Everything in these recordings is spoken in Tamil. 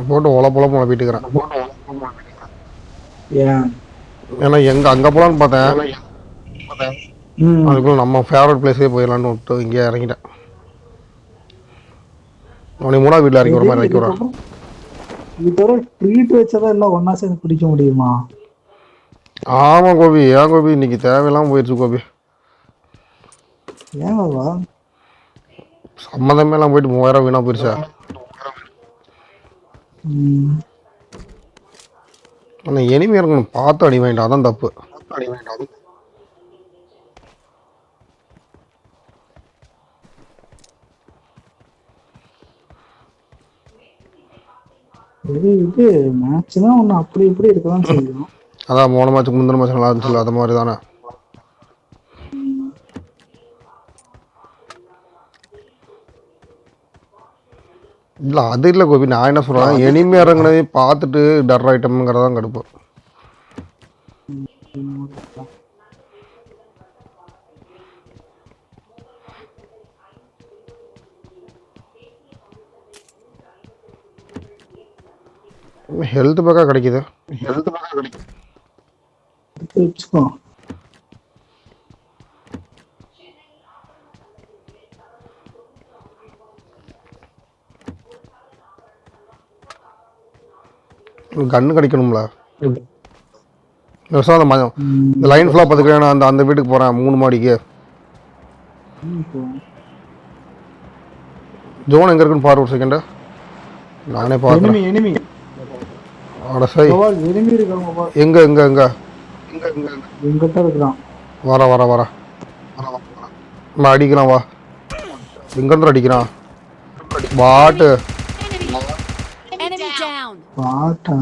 போட்டு ஒல போயிட்டு இருக்கிறேன். ஏன் ஏன்னா அங்கே போகலான்னு பார்த்தேன். அதுக்குள்ள நம்ம ஃபேவரட் பிளேஸே போயிடலான்னு விட்டு இங்கே இறங்கிட்டேன். அவனை 3வது வீட்டில் இறக்கி வர மாதிரி இறக்கி வரேன். இதோட ட்ரீட் வச்சதா எல்லாம் ஒன்னா சேர்ந்து பிடிக்க முடியுமா? ஆமாம் கோபி, ஏன் கோபி இன்னைக்கு தேவையில்லாமல் போயிடுச்சு கோபி. ஏன் பாபா சம்மந்தமே எல்லாம் போயிட்டு 3000 வீணா போயிடுச்சா. ஆனால் எனிமையாக இருக்கணும் பார்த்து அடி வாங்கிட்டா, அதான் தப்பு. இது மேட்ச் தான் ஒன்று அப்படி இப்படி இருக்கதான் செய்யும். அதான் போன மேட்ச்சுக்கு முந்தின மேட்ச் நல்லா இருந்துச்சு, அது மாதிரி தானே. இல்லை அது இல்லை கோபி, நான் என்ன சொல்கிறேன், எனிமே இறங்குனதையும் பார்த்துட்டு டர் ஐட்டம்ங்கிறதான் கடுப்பு. ஹெல்த் பேக்காக கிடைக்குது. வச்சுக்கோ. கன்று கிடைக்கணும்ல. அந்த இந்த லைன் ஃபுல்லாக பார்த்துக்கிறேன். அந்த அந்த வீட்டுக்கு போகிறேன் 3 மாடிக்கு. ஜோன் எங்கே இருக்குன்னு பாரு ஒரு செகண்டு, நானே பார்க்குறேன். அட சரி, எங்கே எங்கே எங்கே எங்கிட்ட இருக்கிறான். வர நம்ம அடிக்கலாம் வா. எங்கேருந்து அடிக்கிறான் பாட்டு பாட்டா?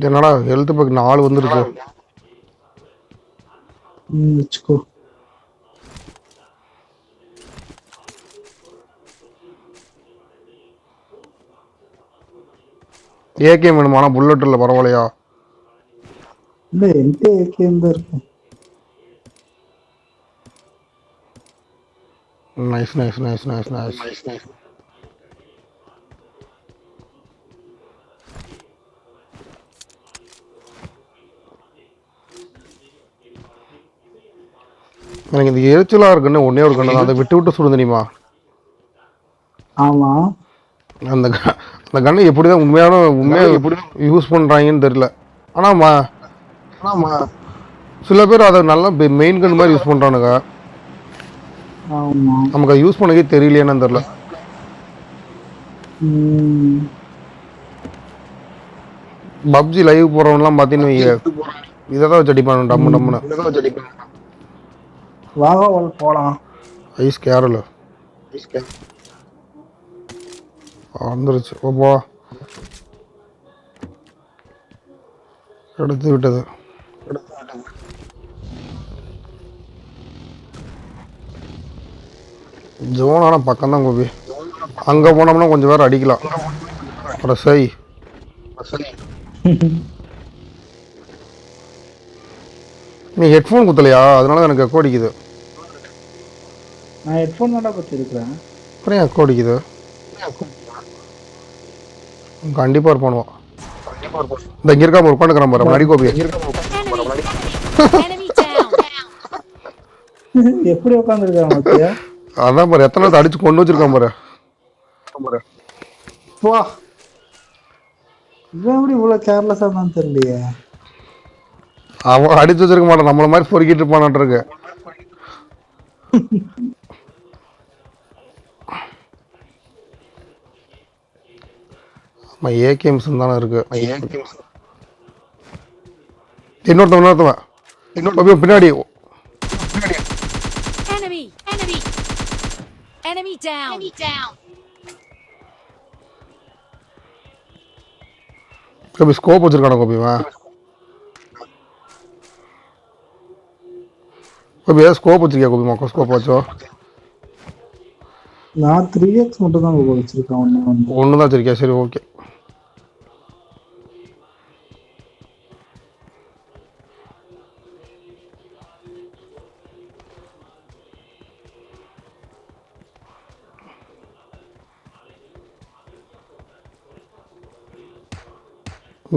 என்னடா ஹெல்த் பேக் 4 வந்துருக்கு. வச்சுக்கோ. ஏகேம் வேணுமா? ஆனால் புல்லட் இல்லை, பரவாயில்லையா? இல்லை என்கிட்ட ஏகேம் தான் இருக்கு. Nice nice nice nice nice. எனக்கு இந்த எரிச்சலாக இருக்குன்னு ஒன்றே ஒரு கண்ணு தான், அதை விட்டு சுடு தெரியுமா? ஆமாம். அந்த அந்த கண்ணை எப்படி தான் உண்மையாக எப்படி யூஸ் பண்ணுறாங்கன்னு தெரியல. ஆனால் சில பேர் அதை நல்லா மெயின் கன் மாதிரி யூஸ் பண்ணுறானுங்க. நமக்கு அதை யூஸ் பண்ணவே தெரியலையான்னு தெரில. பப்ஜி லைவ் போகிறவங்கலாம் பார்த்தீங்கன்னா இதை தான் வச்சு அடிப்பானு டம்மு டம்முன்னு. வாங்க போலாம். ஐஸ் கேரள வந்துருச்சு. ஓப்பா எடுத்து விட்டது. ஜோனான பக்கம்தான் கோபி, அங்கே போனோம்னா கொஞ்சம் பேர் அடிக்கலாம். அப்புறம் சரி நீ ஹெட்ஃபோன் குத்தலையா? அதனால தான் எனக்கு எக்கோ அடிக்குது. நான் ஹெட்ஃபோன் தான் குத்திருக்கிறேன். அப்புறம் எக்கோ அடிக்குது. கண்டிப்பாக இருப்பானுவா. இந்த இங்கே இருக்காம உட்காந்துக்கிறான் பாரு முன்னாடி கோபி. எப்படி உட்காந்துருக்கான்? அதான் பாரு எத்தனை நேரத்தை அடிச்சு கொண்டு வச்சிருக்கான் பாரு. வா இவன் எப்படி இவ்வளோ கேர்லெஸ்ஸாக தான் தெரியலையே. அவன் அடிச்சு வச்சிருக்க மாட்டான், நம்மள மாதிரி பொறுக்கிட்டு இருப்பானான் இருக்கு. ஏகேம்ஸ் தானே இருக்கு. இன்னொருத்தவன் பின்னாடி. கோபி ஸ்கோப் வச்சிருக்கான கோபிவன். கோபி ஏதாவது ஸ்கோப் வச்சிருக்கியா கோபி மக்கள் ஸ்கோப் வச்சோ? நான் 3x மட்டும் தான் வச்சிருக்கேன். ஒன்று தான் வச்சிருக்கியா? சரி ஓகே.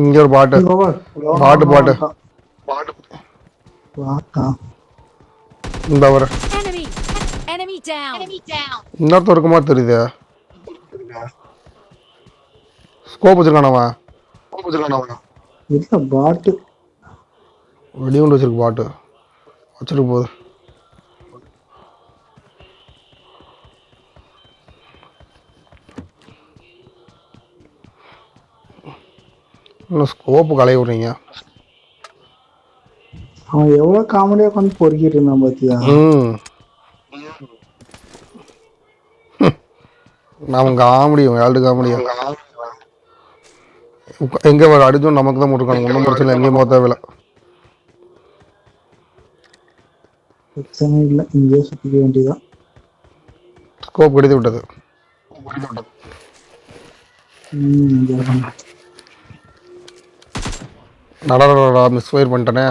இங்க ஒரு பாட்டு பாட்டு பாட்டு இந்த வர இன்னொருத்த இருக்குமா தெரியுது. ஸ்கோப் வச்சிருக்கானவன் இல்ல பாட்டு வெடிகுண்டு வச்சிருக்கு. பாட்டு வச்சிருக்கு போகுது. இன்னும் ஸ்கோப்பு கலைய விட்றீங்க. அவன் எவ்வளவு காமெடியா உட்காந்து பொறுக்கிட்டு இருந்தான் பாத்தியா? நான் காமெடி வேல்டு காமெடியா எங்கே வர அடிச்சும் நமக்கு தான் முட்டுருக்காங்க. ஒன்றும் பிரச்சனை எங்கேயும் போக தேவையில்ல. பிரச்சனை இல்லை, இங்கேயே சுற்றிக்க வேண்டியதான். ஸ்கோப் கிடைத்து விட்டது. நடடா மிஸ் ஃபயர் பண்ணிட்டேனே.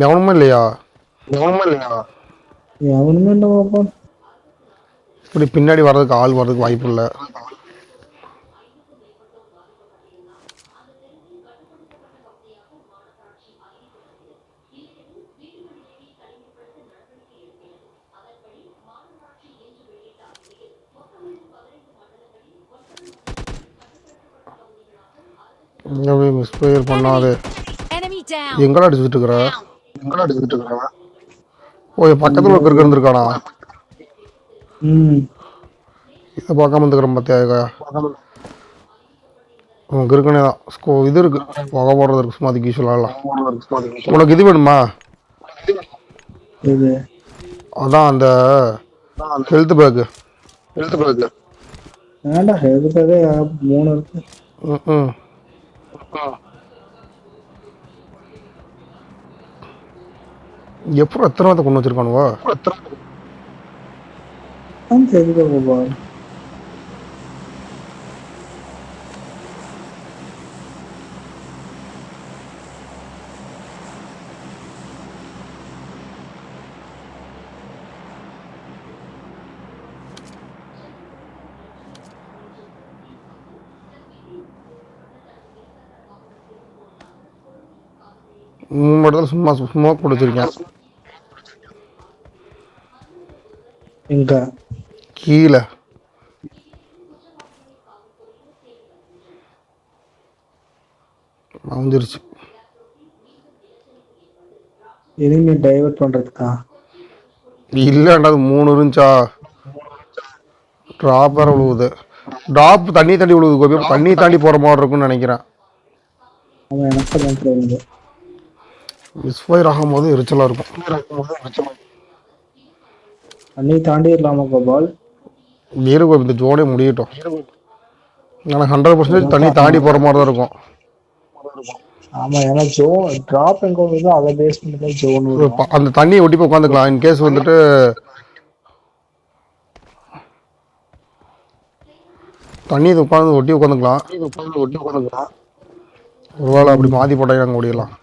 எவனுமே இல்லையா? எவனுமே இல்லைப்பா. இப்படி பின்னாடி வர்றதுக்கு ஆள் வர்றதுக்கு வாய்ப்பு இல்லை. மிஸ் ஃபயர் பண்ணாது. எங்கடா அடிச்சுட்டு இருக்கிற? ஓ பக்கத்தில் ஒரு கிறுக்கு இருந்திருக்கானா? இதை பார்க்காம இருந்துக்கிறேன் பார்த்தியா? கிறுக்கனே தான். இது இருக்கு புகை போடுறது இருக்கு. சும்மா அதுக்கு யூஸ்வலாக உனக்கு இது வேணுமா? அதான் அந்த ஹெல்த் பேக்கு. வேண்டா, ஹெல்த் பேக்கே 3 இருக்கு. எப்போ எத்தனை கொண்டு வச்சிருக்கானுவோ? தெரியுது. மட்டும் சும்மா ஸ்மோக் போட்டு வச்சிருக்கேன். எங்க கீழே வந்துருச்சு. எனிமே டைவர்ட் பண்றதுக்கா? இல்லைண்டா அது 3 இருந்துச்சா. ட்ராப் வேற விழுவுது. ட்ராப் தண்ணி தாண்டி விழுவுது கோபி. தண்ணி தாண்டி போகிற மாதிரி இருக்குன்னு நினைக்கிறேன். மிஸ் ஃபயர் ஆகும்போது எரிச்சலாக இருக்கும். தண்ணி தாண்டிடலாமா கோபால்? நீரு கோபி இந்த ஜோனே முடியட்டும். ஆனால் 100% தண்ணி தாண்டி போகிற மாதிரி தான் இருக்கும். ஆமா, ஏன்னா ஜோன் டிராப் எங்க வருதோ அதை பேஸ் பண்ணி தான் ஜோன் வரும். அந்த தண்ணியை ஒட்டி போய் உட்காந்துக்கலாம். இன் கேஸ் வந்துட்டு தண்ணி உட்காந்து ஒட்டி உட்காந்துக்கலாம். ஒருவேளை அப்படி மாற்றி போட்டால் நாங்கள் ஓடிடலாம்.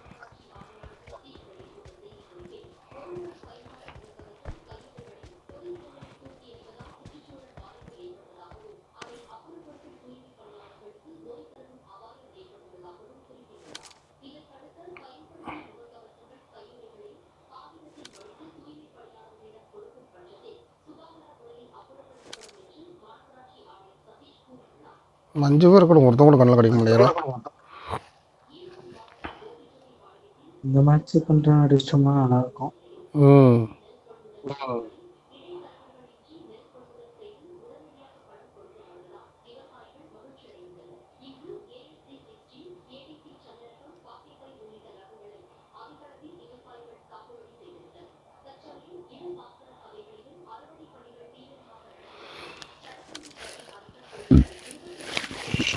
அஞ்சு பேர் கூட ஒருத்தவங்க கூட கண்ணில் கிடைக்க முடியாது. இந்த மேட்ச் கொஞ்சம் அடிச்சோம்னா நல்லா இருக்கும்.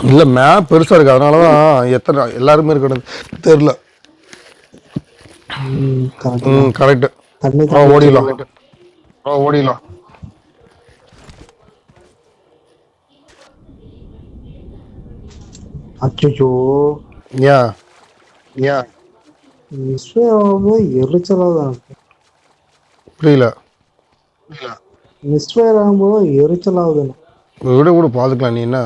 இல்லை மேப் பெருசாக இருக்குது, அதனால தான் எத்தனை எல்லாருமே இருக்கிறது தெரில. கரெக்டு. தண்ணி ஓடிடலாம். ஓடிடலாம். அச்சோ ஏன் எரிச்சலாக தான் இருக்கு. புரியல. மிஸ்ஃபயர் ஆகும்போது எரிச்சலாகுது. விட கூட பார்த்துக்கலாம். நீ என்ன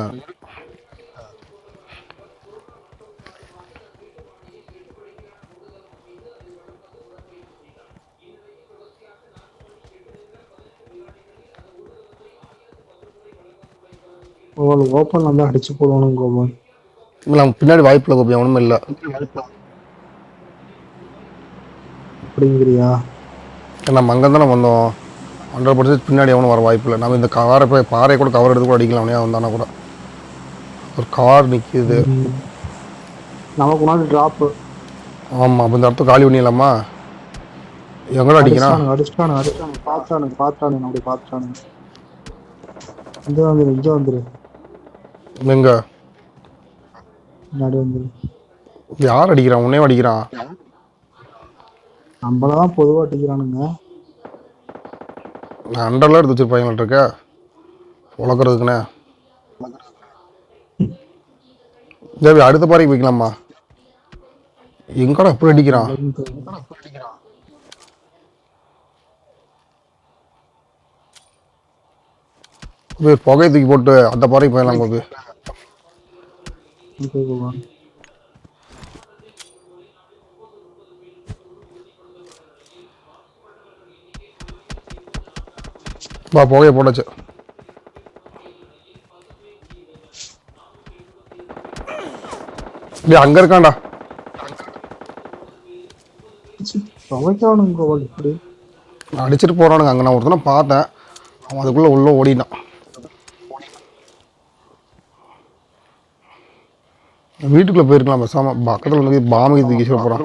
உங்களுக்கு ஓப்பன் வந்து அடிச்சு போடணும் கோபால். நம்ம பின்னாடி வாய்ப்பில் கோபி ஒன்றும் இல்லை. அப்படிங்கிறியா? நம்ம அங்கே தானே வந்தோம். 100% பின்னாடி எவனும் வர வாய்ப்பு இல்லை. நம்ம இந்த காரை போய் பாறை கூட கவர் எடுத்து கூட அடிக்கலாம். அவனே வந்தானா கூட ஒரு கார் நிற்கிது. நமக்கு முன்னாடி ட்ராப்பு. ஆமாம், அப்போ இந்த இடத்த காலி பண்ணிடலாமா? எங்கடா அடிக்கிறான்? அடிச்சிட்டானு பார்த்தானு அப்படி பார்த்தானு. இங்கே வந்துரு. எங்க முன்னாடி வந்துரு. யார் அடிக்கிறான்? உன்னே அடிக்கிறான். நம்மளதான் பொதுவாக அடிக்கிறானுங்க. நான் அண்டர்லாம் எடுத்து வச்சிருப்பாங்க இருக்க உழக்கிறதுக்குண்ணே. தேவி அடுத்த பாறைக்கு போய்க்கலாமா? எங்கடா எப்படி அடிக்கிறான்? புகையை தூக்கி போட்டு அந்த பாறைக்கு போயிடலாம் கோபி. வா, புகையை போட்டாச்சு. அங்க இருக்கான்டா. அடிச்சிட்டு போறானுங்க அங்க. நான் ஒருத்தனை பார்த்தேன், அவன் அதுக்குள்ள உள்ள ஓடினான். வீட்டுக்குள்ள போயிருக்கலாம் பேசாம. பக்கத்துல வந்து பாம்பு தூக்கி போறான்.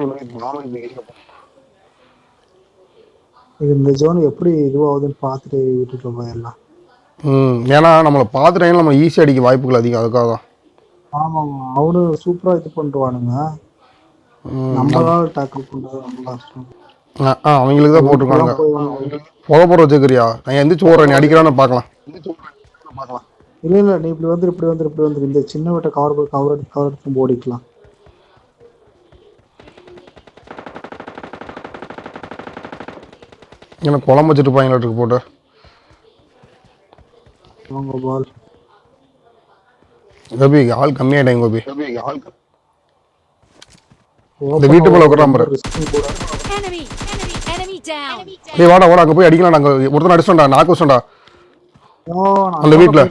இந்த ஜோன் எப்படி இதுவாகுதுன்னு பார்த்துட்டு வீட்டுக்குள்ள போயிடலாம். ஏன்னா நம்மளை பார்த்துட்டாங்கன்னா நம்ம ஈஸியாக அடிக்க வாய்ப்புகள் அதிகம். அதுக்காக தான். ஆமாம், அவனு சூப்பராக இது பண்ணிட்டுவானுங்க. நம்மளால டேக்கிள் பண்ணுறது ரொம்ப கஷ்டம். அவங்களுக்கு தான் போட்டிருக்காங்க. புகை போட வச்சுக்கிறியா? நான் எந்திரிச்சு ஓடுறேன், நீ அடிக்கிறான்னு பார்க்கலாம். இல்லை, நீ இப்படி வந்துரு. இந்த சின்ன விட்ட கவர் எடுத்து ஓடிக்கலாம். எனக்கு குழம்பு வச்சுட்டு இருப்பாங்க போட்டு. கோபி ஆள் கம்மியாயிட்டாங்க கோபி. இந்த வீட்டுக்குள்ள உட்காராம பாரு. டேய் வாடா அங்க போய் அடிக்கலாம். நாங்க ஒருத்தன் அடிச்சோம்டா, நாக்கு வச்சோம்டா அந்த வீட்டுல.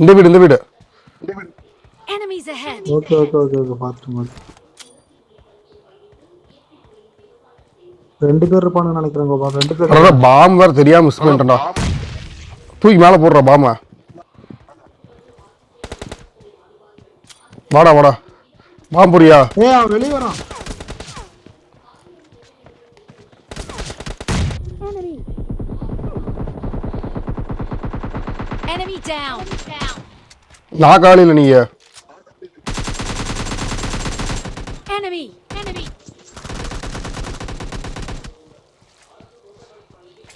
இந்த வீடு ஓகே பாத்துட்டு. 2 பேர் இருப்பானுன்னு நினைக்கிறேன் கோபா. 2 பேர். பாம் வேற தெரியாம மிஸ் பண்ணிட்டேன்டா. தூக்கி மேல போடுற பாம. வாடா பாம் புரியா? அவன் வெளியே வரான். நான் காலையில நீங்க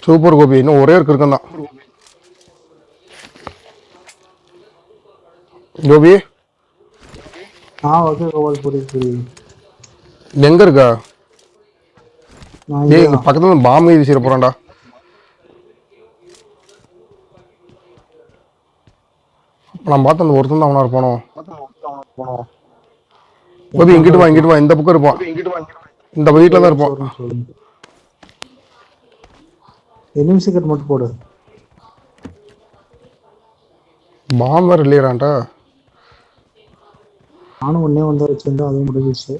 சூப்பர் கோபி. இன்னும் ஒரே இருக்கும் தான் கோபி. ஓகே கோபால், புரியுது. எங்க இருக்கா? ஏய், பக்கத்துல பாம்பு வீசிட போறான்டா. நான் பார்த்த அந்த ஒருத்தன் தான் அவனா இருப்பானோ. கோபி இங்கிட்டு வா. இந்த பக்கம் இருப்பான். இந்த வீட்டுல தான் இருப்பான். எனிமி சீக்கிரம் மட்டும் போடு. பாம்பு வேற இல்லையாடான்டா. நானும் ஒன்னே வந்து வச்சிருந்தேன், அதுவும் முடிஞ்சிச்சு.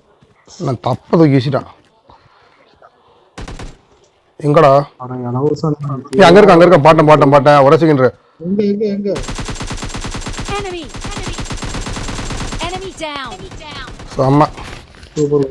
நான் தப்ப தூக்கி வீசிட்டான். எங்கடா? அங்க இருக்க பாட்டம் ஒரே செகண்ட். எங்க செம்ம. சூப்பர்.